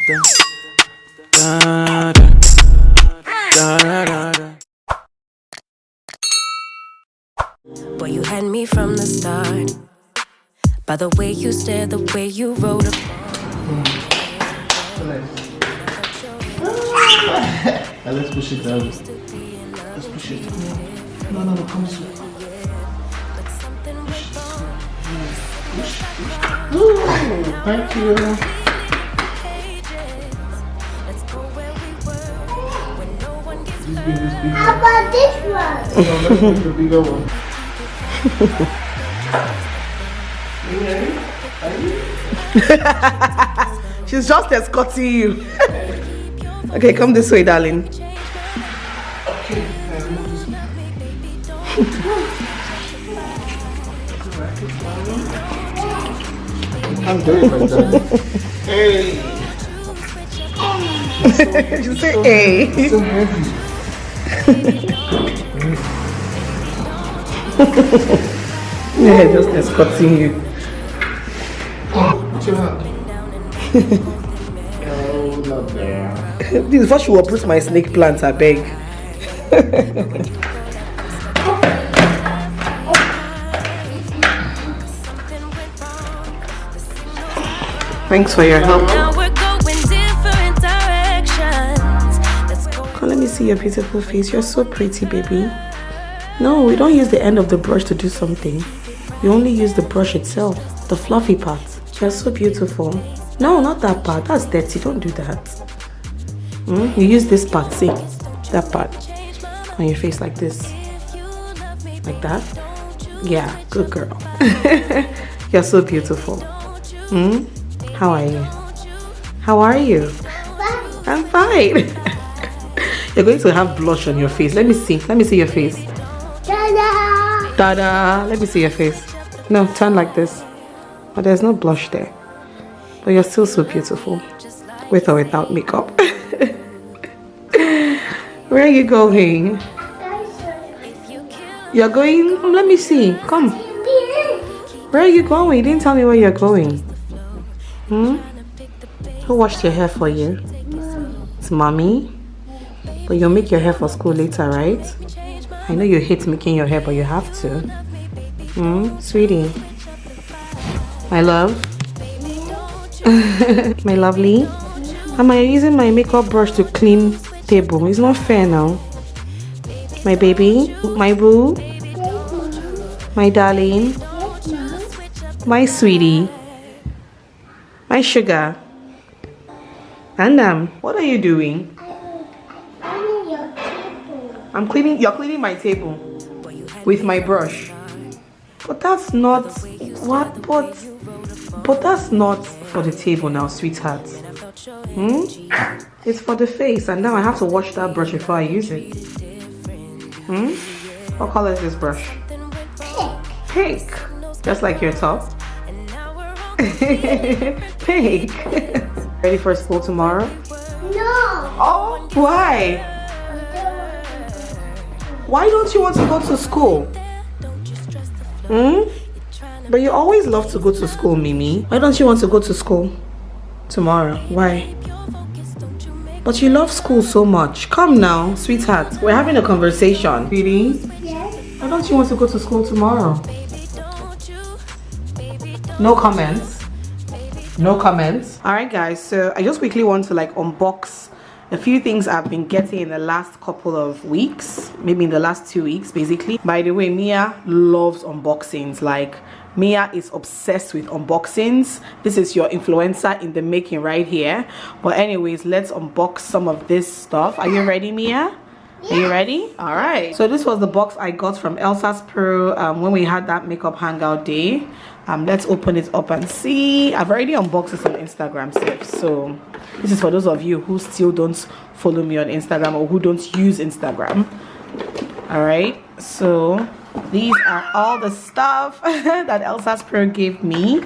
Da, da, da, da, da, da. Boy, you had me from the start. By the way you stare, the way you wrote a Let's push it down. Let's push it. No, come this way. Thank you. How about this one? No, let's take the bigger one. She's just escorting you. Okay, come this way, darling. Okay, I'm doing like that. Hey. She say, hey. So heavy. Yeah, just escorting you. Put your hand. Oh, not there. This is what she will put my snake plant, I beg. Thanks for your help. Now we're going different directions. Let's go. Come, let me see your beautiful face. You're so pretty, baby. No, we don't use the end of the brush to do something. We only use the brush itself, the fluffy part. You're so beautiful. No, not that part. That's dirty. Don't do that. You use this part, see? That part. On your face like this. Like that. Yeah, good girl. You're so beautiful. How are you? How are you? I'm fine. You're going to have blush on your face. Let me see. Let me see your face. Ta-da! Ta-da! Let me see your face. No, turn like this. But there's no blush there. But you're still so beautiful. With or without makeup. Where are you going? You're going? Let me see. Come. Where are you going? You didn't tell me where you're going. Who washed your hair for you? It's mommy. But you'll make your hair for school later, right? I know you hate making your hair, but you have to. Sweetie. My love. My lovely. Am I using my makeup brush to clean table? It's not fair now. My baby. My boo. My darling. My sweetie. My sugar. And what are you doing? I'm cleaning. You're cleaning my table with my brush. But that's not what. But that's not for the table now, sweetheart. It's for the face, and now I have to wash that brush before I use it. What color is this brush? Pink. Just like your top. Pink. Ready for school tomorrow? No! Oh, why? Why don't you want to go to school? But you always love to go to school, Mimi. Why don't you want to go to school tomorrow? Why? But you love school so much. Come now, sweetheart. We're having a conversation. Sweetie? Yes? Why don't you want to go to school tomorrow? No comments. No comments. Alright guys, so I just quickly want to unbox a few things I've been getting in the last couple of weeks, maybe in the last 2 weeks basically. By the way, Mia loves unboxings. Mia is obsessed with unboxings. This is your influencer in the making right here. But anyways, let's unbox some of this stuff. Are you ready, Mia? Are you ready? All right. So this was the box I got from Elsa's Pro when we had that makeup hangout day. Let's open it up and see. I've already unboxed this on Instagram, so this is for those of you who still don't follow me on Instagram or who don't use Instagram. All right. So these are all the stuff that Elsa's Pro gave me.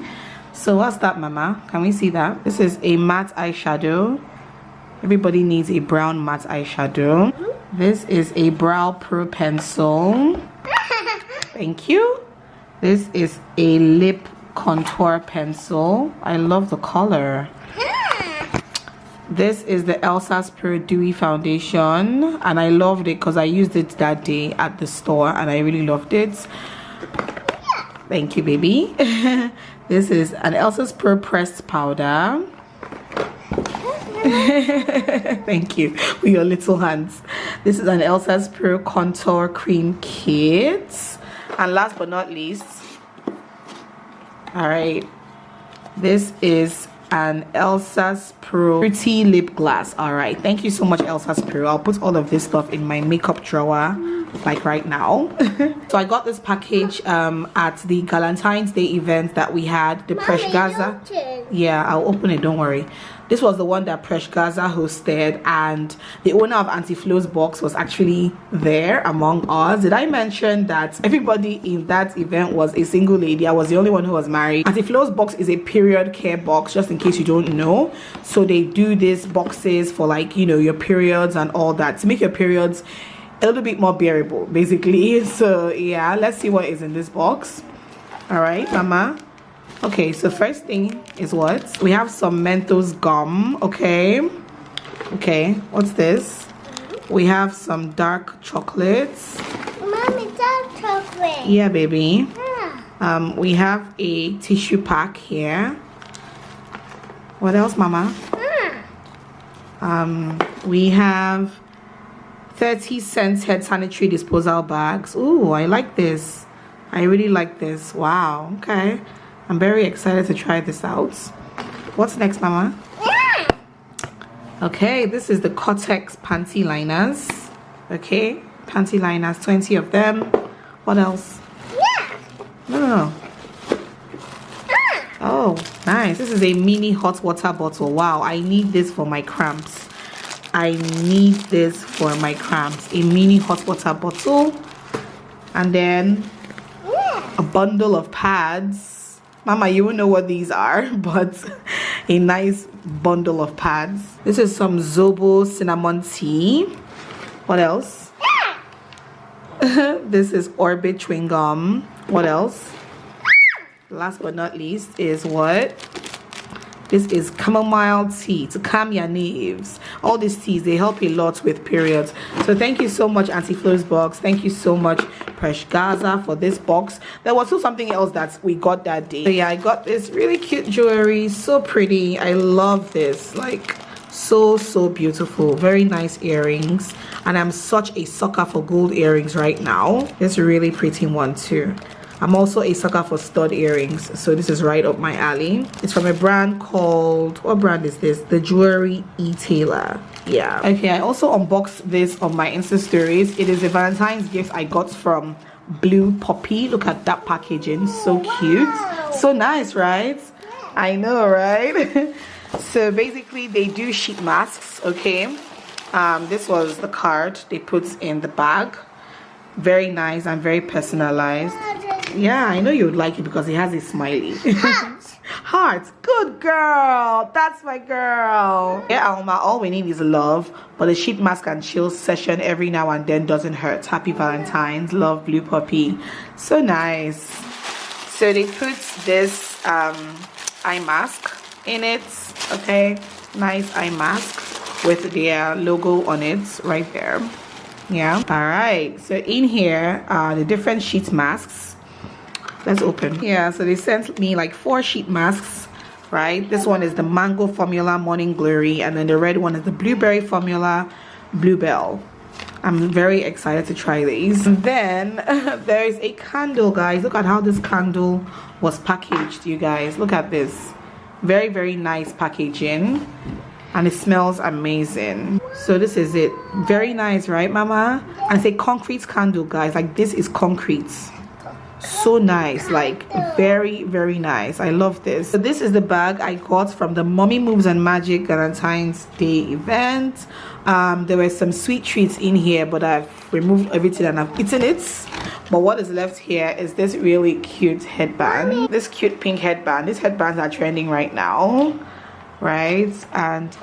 So what's that, Mama? Can we see that? This is a matte eyeshadow. Everybody needs a brown matte eyeshadow. This is a brow pro pencil. Thank you. This is a lip contour pencil. I love the color. This is the Elsa's Pro Dewy Foundation, and I loved it because I used it that day at the store and I really loved it. Thank you, baby. This is an Elsa's Pro Pressed Powder. Thank you with your little hands. This is an Elsa's Pro Contour Cream Kit. And last but not least, all right, this is an Elsa's Pro Pretty Lip Gloss. All right, thank you so much, Elsa's Pro. I'll put all of this stuff in my makeup drawer like right now. So I got this package at the Valentine's Day event that we had, the Presh Gaza. Yeah, I'll open it, don't worry. This was the one that Presh Gaza hosted, and the owner of Auntie Flo's box was actually there among us. Did I mention that everybody in that event was a single lady? I was the only one who was married. Auntie Flo's box is a period care box, just in case you don't know. So they do these boxes for, like, you know, your periods and all that, to make your periods a little bit more bearable, basically. So yeah, let's see what is in this box. All right, mama. Okay, so first thing is what? We have some Mentos gum, okay? Okay, what's this? We have some dark chocolates. Mommy, dark chocolate. Yeah, baby. We have a tissue pack here. What else, mama? We have 30-cent head sanitary disposal bags. Ooh, I like this. I really like this. Wow, okay. I'm very excited to try this out. What's next, mama? Okay, this is the Cortex panty liners. Okay, panty liners, 20 of them. What else? No. Oh, nice. This is a mini hot water bottle. Wow, I need this for my cramps. I need this for my cramps. A mini hot water bottle. And then a bundle of pads. Mama, you won't know what these are, but a nice bundle of pads. This is some Zobo cinnamon tea. What else? This is Orbit chewing gum. What else? Last but not least is what? This is chamomile tea to calm your nerves. All these teas, they help a lot with periods. So thank you so much, Auntie Flo's box. Thank you so much, Presh Gaza, for this box. There was still something else that we got that day. So yeah, I got this really cute jewelry. So pretty. I love this. Like, so beautiful. Very nice earrings. And I'm such a sucker for gold earrings right now. This really pretty one too. I'm also a sucker for stud earrings, so this is right up my alley. It's from a brand called, what brand is this? The Jewelry E-Tailer. Yeah. Okay, I also unboxed this on my Insta stories. It is a Valentine's gift I got from Blue Poppy. Look at that packaging, so cute. So nice, right? I know, right? So basically they do sheet masks, okay? This was the card they put in the bag. Very nice and very personalized. Yeah, I know you would like it because it has a smiley. Heart. Good girl. That's my girl. Yeah, Alma, all we need is love. But a sheet mask and chill session every now and then doesn't hurt. Happy Valentine's. Love, Blue Puppy. So nice. So they put this eye mask in it. Okay. Nice eye mask with their logo on it right there. Yeah. All right. So in here are the different sheet masks. Let's open. Yeah, so they sent me like 4 sheet masks, right? This one is the mango formula morning glory, and then the red one is the blueberry formula bluebell. I'm very excited to try these. And then there is a candle, guys. Look at how this candle was packaged, you guys. Look at this. Very nice packaging, and it smells amazing. So this is it. Very nice, right, mama? And it's a concrete candle, guys. Like, this is concrete. So nice, like very nice. I love this. So this is the bag I got from the Mommy Moves and Magic Valentine's Day event. There were some sweet treats in here, but I've removed everything and I've eaten it. But what is left here is this really cute headband. This cute pink headband. These headbands are trending right now, right? And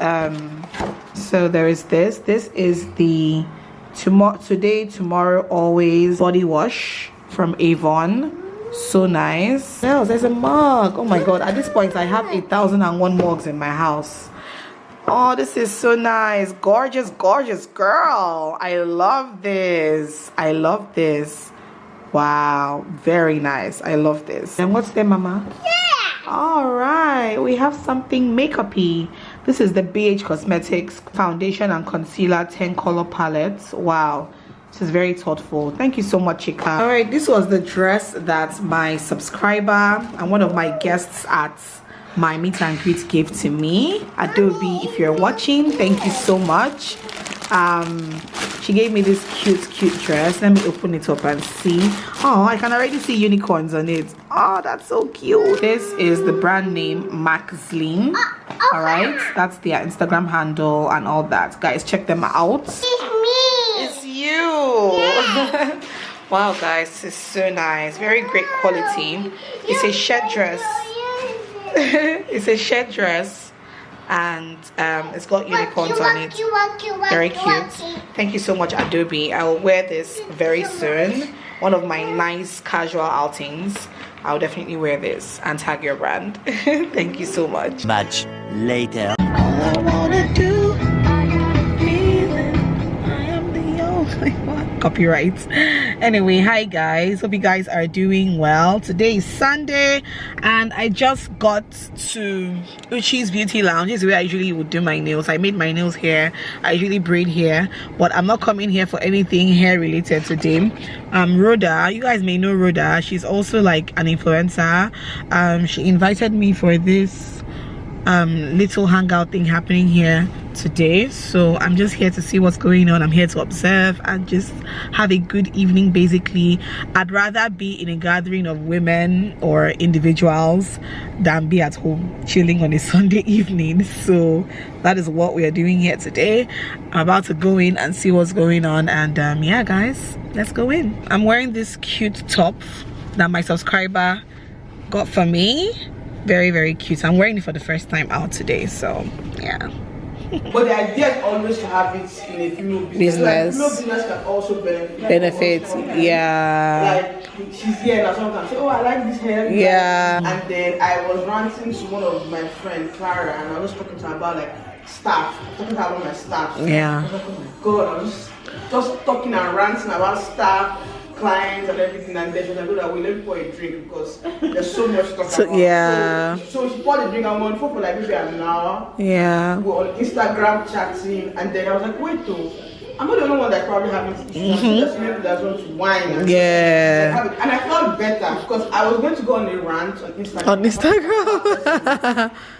so there is this. This is the Today, Tomorrow, Always body wash from Avon. So nice. There's a mug. Oh my god, at this point I have 1,001 mugs in my house. Oh, this is so nice. Gorgeous, gorgeous girl. I love this. I love this. Wow, very nice. I love this. And what's there, Mama? Yeah. All right, we have something makeup-y. This is the BH Cosmetics Foundation and Concealer 10 color palette. Wow, this is very thoughtful. Thank you so much, Chika. All right, this was the dress that my subscriber and one of my guests at my meet and greet gave to me. Adobe, if you're watching, thank you so much. She gave me this cute dress. Let me open it up and see. Oh, I can already see unicorns on it. Oh, that's so cute. This is the brand name Maxline. All right, that's their Instagram handle and all that. Guys, check them out. It's me. It's you. Yeah. Wow, guys, it's so nice. Very great quality. It's a shirt dress. It's a shirt dress. And it's got unicorns on it. Very cute. Thank you so much, Adobe. I will wear this very soon. One of my nice casual outings. I'll definitely wear this and tag your brand. Thank you so much. Much later. All I wanna do, I am the only one. Copyright. Anyway, hi guys, hope you guys are doing well. Today is Sunday and I just got to Uchi's Beauty Lounge. This is where I usually would do my nails. I made my nails here. I usually braid here, but I'm not coming here for anything hair related today. Rhoda, you guys may know Rhoda. She's also like an influencer. She invited me for this little hangout thing happening here today, so I'm just here to see what's going on. I'm here to observe and just have a good evening. Basically, I'd rather be in a gathering of women or individuals than be at home chilling on a Sunday evening. So that is what we are doing here today. I'm about to go in and see what's going on, and yeah guys, let's go in. I'm wearing this cute top that my subscriber got for me. Very cute. I'm wearing it for the first time out today, so yeah. But the idea is always to have it in a female business. Like, female business can also benefit. Yeah. Like she's here and someone can say, oh, I like this hair. Yeah. And then I was ranting to one of my friends, Clara, and I was talking to her about like staff. Talking to her about my staff. Yeah. I was like, oh my god, I was just talking and ranting about staff, clients and everything, and then she was like, oh, let me pour a drink because there's so much to talk about. Yeah. So she poured the drink. I'm on phone for like maybe an hour. Yeah. We were on Instagram chatting, and then I was like, wait though, I'm not the only one that's probably having issues. There's people that want to whine. And yeah. And I felt better because I was going to go on a rant on Instagram.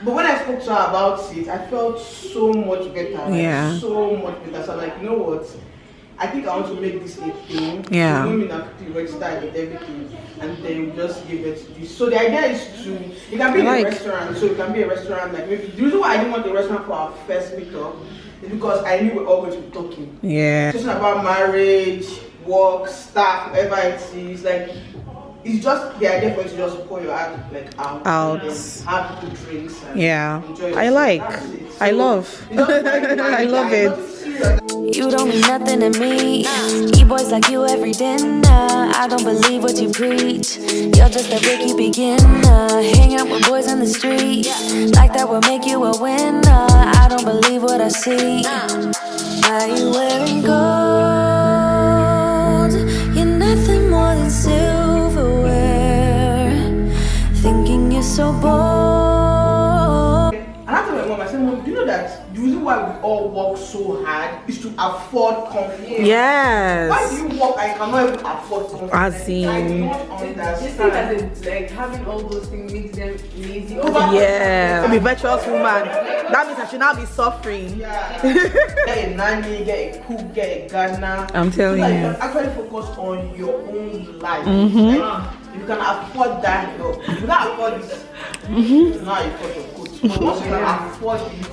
But when I spoke to her about it, I felt so much better. Like, so much better. So I'm like, you know what? I think I want to make this a thing. Yeah. Women active style with everything, and then we just give it to this. So the idea is to, it can be in a restaurant. So it can be a restaurant like maybe. The reason why I didn't want the restaurant for our first meetup is because I knew we're all going to be talking. Yeah. Just about marriage, work, stuff, whatever it is. Like, it's just the idea for you to just pour your heart like out. And have good drinks. And enjoy yourself. I love. I love it. You don't mean nothing to me. Eat boys like you every dinner. I don't believe what you preach. You're just a rookie beginner. Hang out with boys in the street. Like that will make you a winner. I don't believe what I see. Are you wearing gold? You're nothing more than silverware. Thinking you're so bold. And I told my mom, I said, Mom, do you know that the reason why we all work so hard is to afford comfort? Yes. Why do you work and cannot even afford comfort? As in, I don't understand. Like having all those things makes them lazy. yeah. I'm a virtuous woman. That means I should not be suffering. Yeah. Get a nanny, get a cook, get a gardener. I'm telling so you. You can actually focus on your own life. Like, you can afford that help. You can't afford this. Now you cut your coat. But once you can afford it,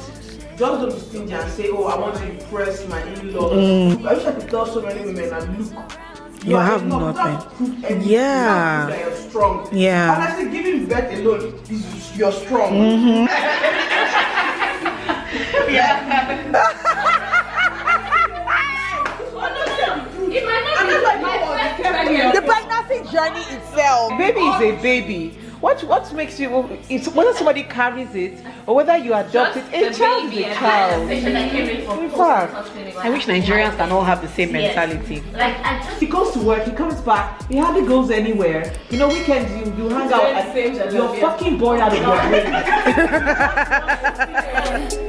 just don't be stingy and say, oh, I want to impress my in-laws. I wish I could tell so many women and look. You have nothing. Yeah. You're strong. Yeah. Honestly, giving birth alone is you're strong. The pregnancy journey itself. Baby is a baby. What makes you, it's whether somebody carries it or whether you adopt it, a child is a child. In fact, I wish Nigerians can all have the same mentality. He goes to work, he comes back, he hardly goes anywhere. You know, weekends you hang out, and you're fucking bored out of your brain.